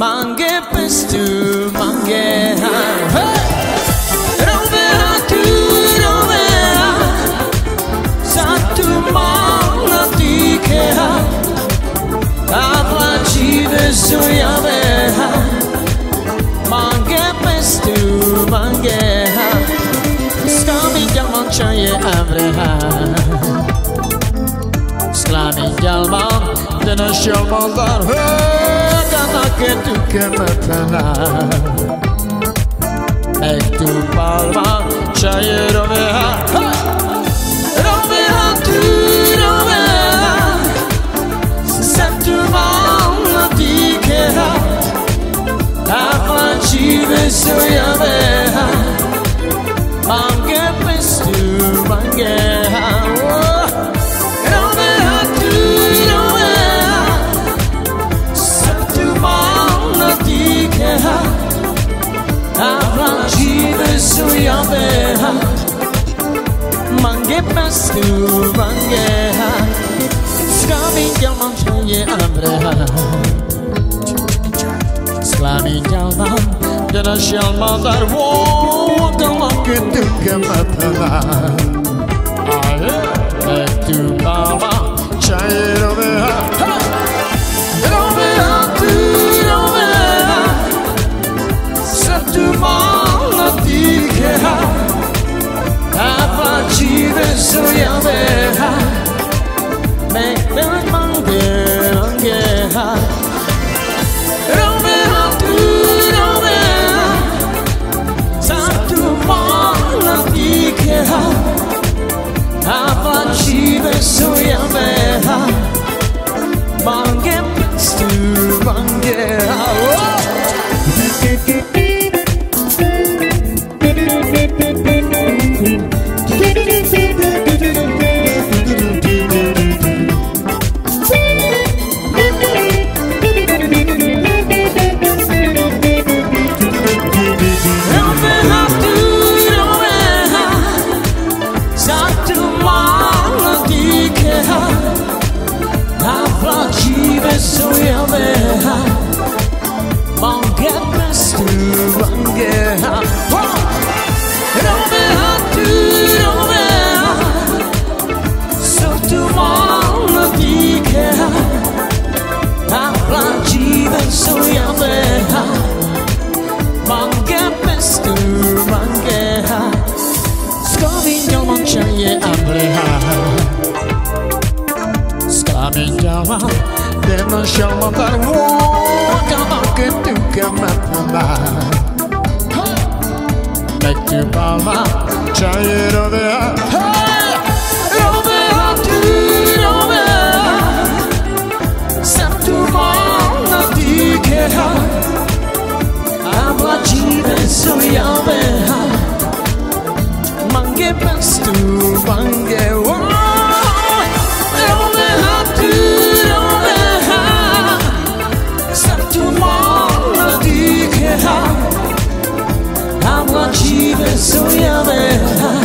Mange pestu mange Rovera tu rovera Satu mala dikera Avlacive suyavera Mange pestu mange Skami jalman chaye avreha Sklami jalman dena shalmandar que tu que me pena tu palma chaye rovera rovera tu rovera se tu mala dikera avlacive suyavera mange pestu mange Avlacive suyavera Mange pestu mange Skami jalman chaye avreha Sklami jalman dena shalmandar Kalman que tu que me pena tu palma chaye rovera rovera tu rovera tu mala dikera Avlacive suyavera Mange mange Rovera tu rovera Satu mala dikera Avlacive suyavera Mange pestu mange Avlacive suyavera Mange pestu mange Rovera tu rovera Sotto mala dikera Avlacive suyavera Mange pestu mange Skami jalman chaye avreha Sklami jalman dena shalmandar Kalman que tu que me pena tu palma chaye rovera rovera tu rovera Satu mala dikera Avlacive suyavera Mange pestu mange rovera tu rovera Satu mala dikera Avlacive suyavera